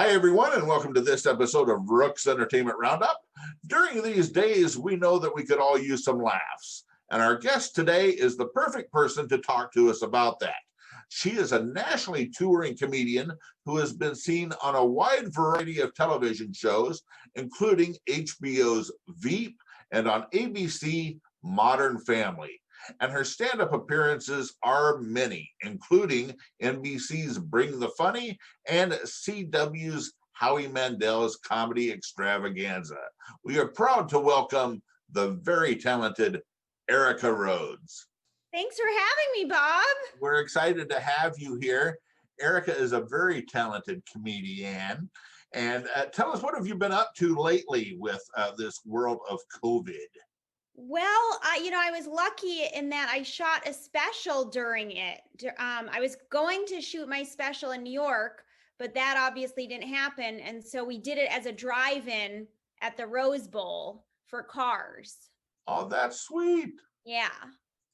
Hi, everyone, and welcome to this episode of Rook's Entertainment Roundup. During these days, we know that we could all use some laughs, and our guest today is the perfect person to talk to us about that. She is a nationally touring comedian who has been seen on a wide variety of television shows, including HBO's Veep and on ABC Modern Family. And her stand-up appearances are many, including NBC's Bring the Funny and CW's Howie Mandel's Comedy Extravaganza. We are proud to welcome the very talented Erica Rhodes. Thanks for having me, Bob. We're excited to have you here. Erica is a very talented comedian. And tell us, what have you been up to lately with this world of COVID? Well, I was lucky in that I shot a special during it. I was going to shoot my special in New York, but that obviously didn't happen. And so we did it as a drive-in at the Rose Bowl for cars. Oh, that's sweet. Yeah.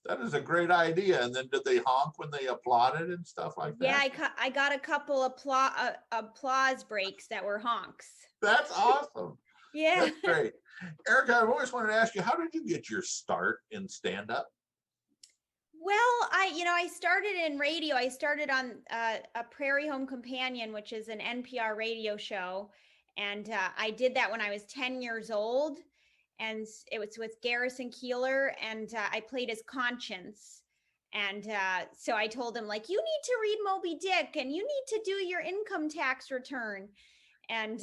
That is a great idea. And then did they honk when they applauded and stuff like that? Yeah, I got a couple applause breaks that were honks. That's awesome. Yeah. That's great. Erica, I've always wanted to ask you, how did you get your start in stand-up? Well, I started in radio. I started on a Prairie Home Companion, which is an NPR radio show. And I did that when I was 10 years old. And it was with Garrison Keillor, and I played his conscience. And so I told him, like, you need to read Moby Dick, and you need to do your income tax return. And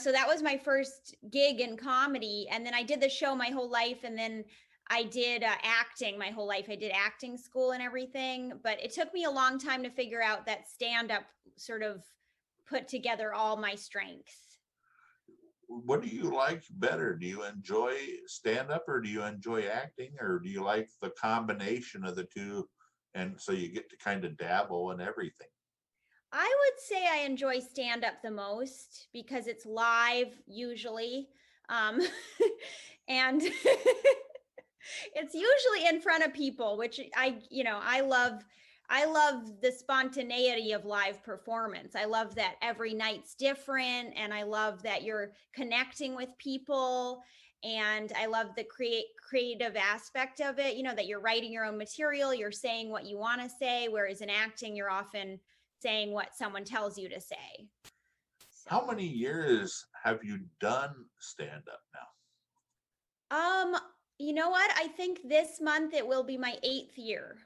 so that was my first gig in comedy. And then I did the show my whole life. And then I did acting my whole life. I did acting school and everything. But it took me a long time to figure out that stand-up sort of put together all my strengths. What do you like better? Do you enjoy stand-up, or do you enjoy acting, or do you like the combination of the two? And so you get to kind of dabble in everything. I would say I enjoy stand-up the most because it's live usually. And it's usually in front of people, which I love the spontaneity of live performance. I love that every night's different, and I love that you're connecting with people, and I love the creative aspect of it, that you're writing your own material, you're saying what you want to say, whereas in acting, you're often saying what someone tells you to say. So. How many years have you done stand-up now? You know what? I think this month it will be my 8th year.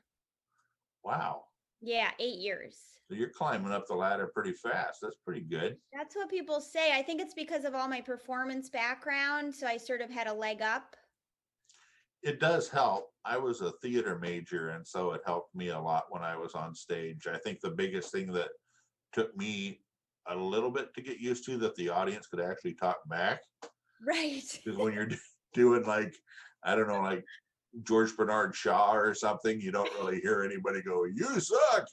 Wow. Yeah, 8 years. So you're climbing up the ladder pretty fast. That's pretty good. That's what people say. I think it's because of all my performance background, so I sort of had a leg up. It does help. I was a theater major, and so it helped me a lot when I was on stage. I think the biggest thing that took me a little bit to get used to, that the audience could actually talk back. Right. Because when you're doing, like, I don't know, like George Bernard Shaw or something, you don't really hear anybody go, "You suck."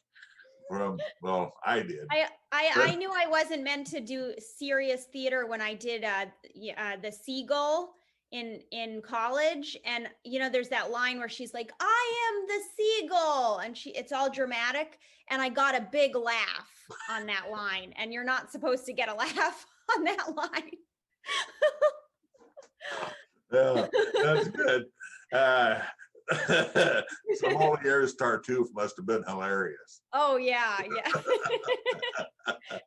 Well, I did. I knew I wasn't meant to do serious theater when I did the Seagull in college, and there's that line where she's like, "I am the seagull," and it's all dramatic, and I got a big laugh on that line, and you're not supposed to get a laugh on that line. Yeah, that's good. Some Moliere's Tartuffe must have been hilarious. Oh yeah.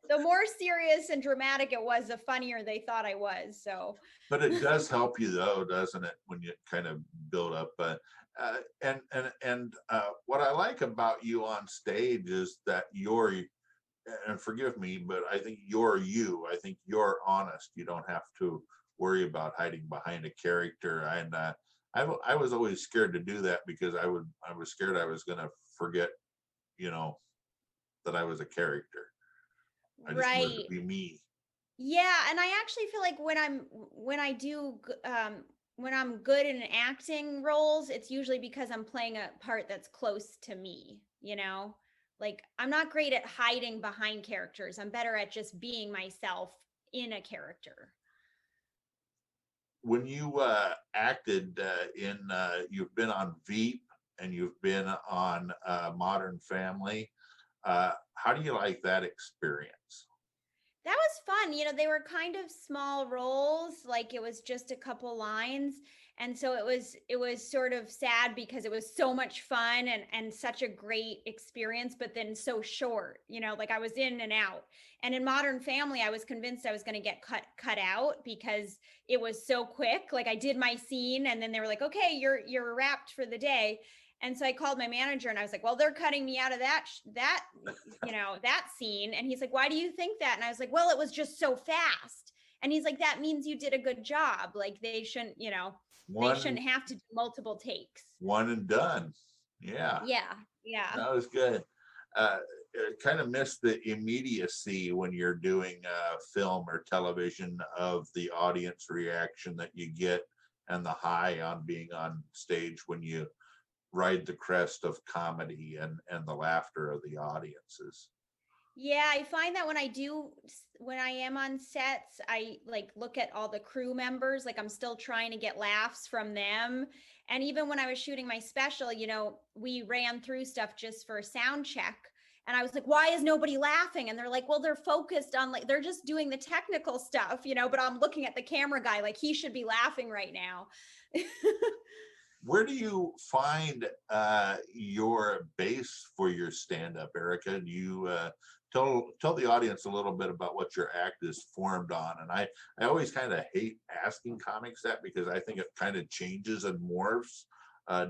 The more serious and dramatic it was, the funnier they thought I was. So. But it does help you, though, doesn't it, when you kind of build up? But what I like about you on stage is that and forgive me, but I think you're you. I think you're honest. You don't have to worry about hiding behind a character. And I was always scared to do that because I was scared I was going to forget, that I was a character. I just wanted to be me. Yeah, and I actually feel like when I'm good in acting roles, it's usually because I'm playing a part that's close to me, Like, I'm not great at hiding behind characters. I'm better at just being myself in a character. When you acted you've been on Veep and you've been on Modern Family, how do you like that experience? That was fun. They were kind of small roles, like it was just a couple lines. And so it was sort of sad because it was so much fun and such a great experience, but then so short, like I was in and out. And in Modern Family, I was convinced I was going to get cut out because it was so quick. Like I did my scene and then they were like, "Okay, you're wrapped for the day." And so I called my manager and I was like, "Well, they're cutting me out of that scene." And he's like, "Why do you think that?" And I was like, "Well, it was just so fast." And he's like, "That means you did a good job. Like they shouldn't One, have to do multiple takes." one and done. Yeah, Yeah. Yeah. that was good. Uh, kind of miss the immediacy when you're doing film or television of the audience reaction that you get and the high on being on stage when you ride the crest of comedy and the laughter of the audiences. Yeah, I find that when I am on sets, I like look at all the crew members, like I'm still trying to get laughs from them. And even when I was shooting my special, we ran through stuff just for a sound check. And I was like, "Why is nobody laughing?" And they're like, "Well, they're focused on like they're just doing the technical stuff, but I'm looking at the camera guy like he should be laughing right now." Where do you find your base for your stand-up, Erica? Do you tell the audience a little bit about what your act is formed on? And I always kind of hate asking comics that because I think it kind of changes and morphs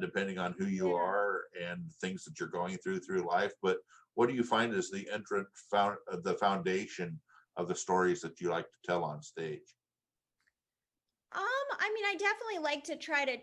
depending on who you Yeah. are and things that you're going through life. But what do you find is the foundation of the stories that you like to tell on stage? I mean, I definitely like to try to,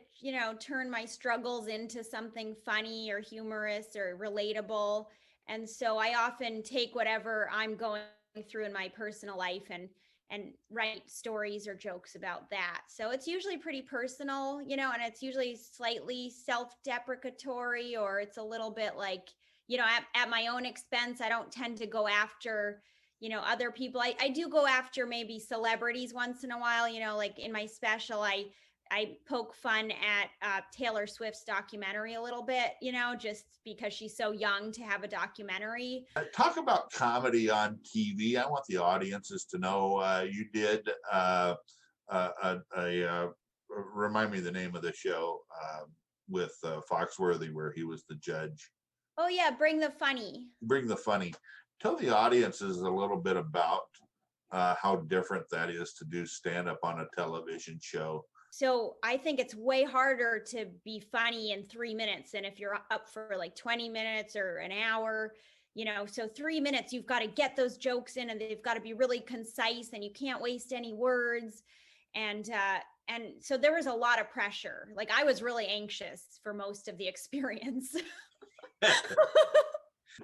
turn my struggles into something funny or humorous or relatable. And so I often take whatever I'm going through in my personal life and write stories or jokes about that. So it's usually pretty personal, and it's usually slightly self-deprecatory or it's a little bit like, at my own expense. I don't tend to go after other people. I do go after maybe celebrities once in a while, like in my special, I poke fun at Taylor Swift's documentary a little bit, just because she's so young to have a documentary. Talk about comedy on TV. I want the audiences to know you did remind me the name of the show with Foxworthy where he was the judge. Oh yeah, Bring the Funny. Bring the Funny. Tell the audiences a little bit about how different that is to do stand up on a television show. So I think it's way harder to be funny in 3 minutes than if you're up for like 20 minutes or an hour. So 3 minutes, you've got to get those jokes in and they've got to be really concise and you can't waste any words. And so there was a lot of pressure. Like I was really anxious for most of the experience.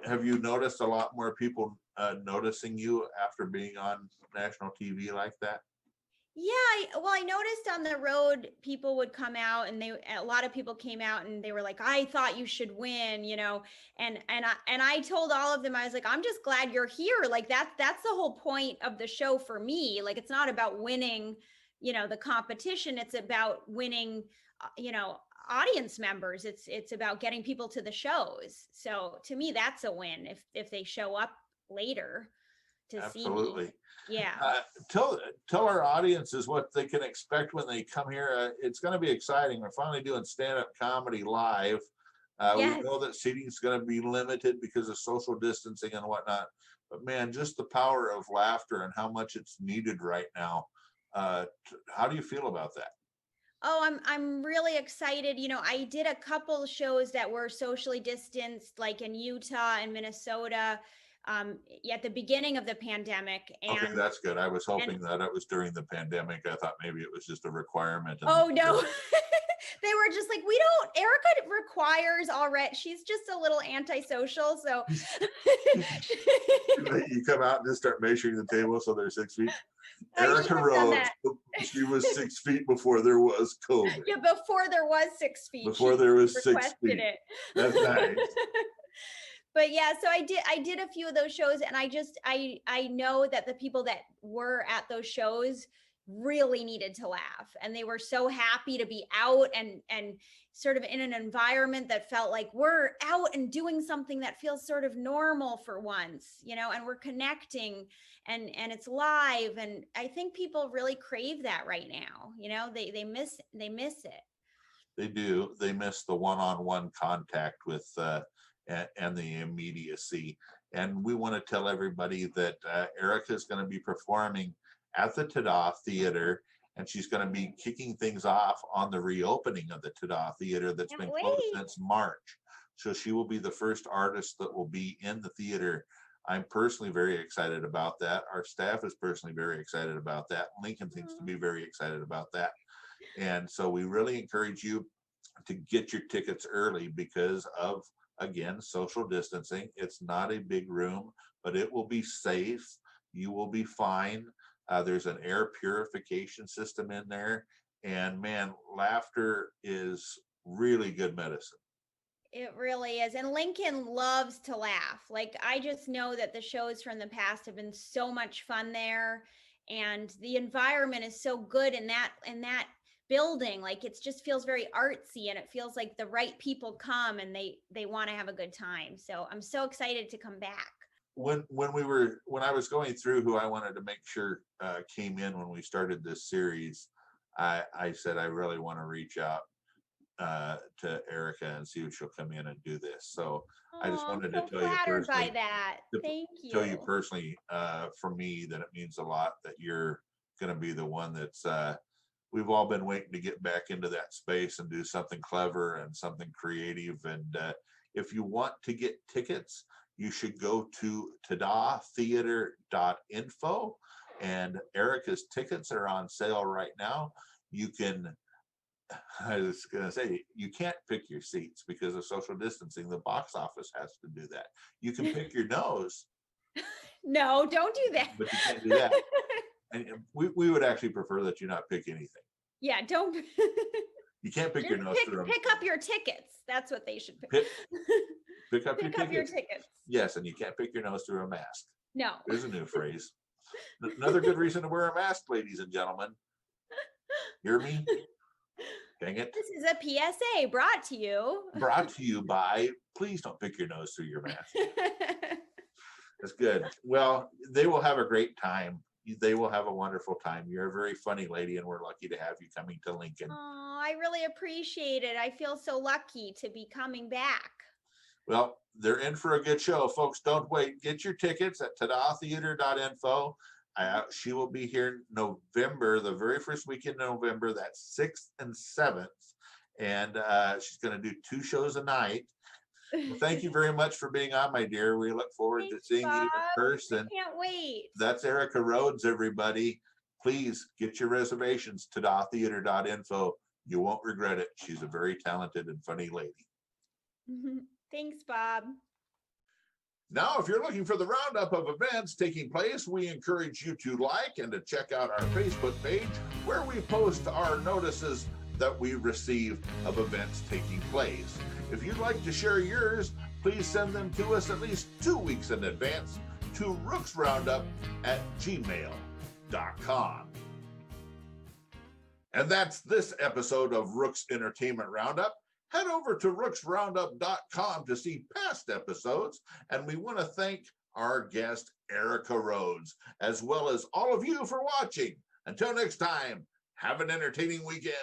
Have you noticed a lot more people noticing you after being on national TV like that? Yeah, I noticed on the road people would come out and a lot of people came out and they were like, "I thought you should win," and I told all of them, I was like, "I'm just glad you're here. Like that's the whole point of the show for me. Like it's not about winning, the competition. It's about winning, audience members. It's about getting people to the shows. So to me, that's a win if they show up later to see me. Absolutely. Yeah. Tell our audiences what they can expect when they come here. It's going to be exciting. We're finally doing stand-up comedy live. We Yes. know that seating is going to be limited because of social distancing and whatnot. But man, just the power of laughter and how much it's needed right now. How do you feel about that? Oh, I'm really excited. I did a couple shows that were socially distanced, like in Utah and Minnesota, at the beginning of the pandemic, Okay, and that's good. I was and hoping that it was during the pandemic. I thought maybe it was just a requirement. oh no, they were just like, "We don't." Erica requires already. She's just a little antisocial, so You come out and just start measuring the table so they're 6 feet. I should Erica have done Rhodes, that. she was 6 feet before there was COVID. Yeah, before there was 6 feet, Before she there was six requested feet. it. That's nice. But yeah, so I did a few of those shows and I know that the people that were at those shows, really needed to laugh, and they were so happy to be out and sort of in an environment that felt like we're out and doing something that feels sort of normal for once, and we're connecting, and it's live. And I think people really crave that right now. They miss it. They do. They miss the one-on-one contact with and the immediacy. And we want to tell everybody that Erica is going to be performing at the Tada Theater, and she's going to be kicking things off on the reopening of the Tada Theater that's Can't been closed wait. since March. So she will be the first artist that will be in the theater. I'm personally very excited about that. Our staff is personally very excited about that. Lincoln seems to be very excited about that. And so we really encourage you to get your tickets early because of, again, social distancing. It's not a big room, but it will be safe. You will be fine. There's an air purification system in there. And man, laughter is really good medicine. It really is. And Lincoln loves to laugh. Like, I just know that the shows from the past have been so much fun there. And the environment is so good in that building. Like, it just feels very artsy, and it feels like the right people come and they want to have a good time. So I'm so excited to come back. When I was going through who I wanted to make sure came in when we started this series, I said I really want to reach out to Erica and see if she'll come in and do this. So I just I'm wanted so to tell you flattered by personally, that. Thank tell you you. personally, for me, that it means a lot that you're going to be the one that's. We've all been waiting to get back into that space and do something clever and something creative. And if you want to get tickets, you should go to tadatheater.info, and Erica's tickets are on sale right now. You can, I was going to say, you can't pick your seats because of social distancing. The box office has to do that. You can pick your nose. No, don't do that. But you can't do that. And we would actually prefer that you not pick anything. Yeah, don't. You can't pick your nose through. Pick up your tickets. That's what they should pick. Pick up your tickets. tickets. Yes, and you can't pick your nose through a mask. No. There's a new phrase. Another good reason to wear a mask, ladies and gentlemen. Hear me? Dang it. This is a PSA brought to you. Brought to you by, please don't pick your nose through your mask. That's good. Well, they will have a great time. They will have a wonderful time. You're a very funny lady, and we're lucky to have you coming to Lincoln. Oh, I really appreciate it. I feel so lucky to be coming back. Well, they're in for a good show, folks. Don't wait. Get your tickets at tadatheater.info. She will be here November, the very first week in November. That's 6th and 7th. And she's going to do 2 shows a night. Well, thank you very much for being on, my dear. We look forward to seeing you in person. I can't wait. That's Erica Rhodes, everybody. Please get your reservations to tadatheater.info. You won't regret it. She's a very talented and funny lady. Thanks, Bob. Now, if you're looking for the roundup of events taking place, we encourage you to like and to check out our Facebook page, where we post our notices that we receive of events taking place. If you'd like to share yours, please send them to us at least 2 weeks in advance to rooksroundup@gmail.com. And that's this episode of Rook's Entertainment Roundup. Head over to rooksroundup.com to see past episodes, and we want to thank our guest, Erica Rhodes, as well as all of you for watching. Until next time, have an entertaining weekend.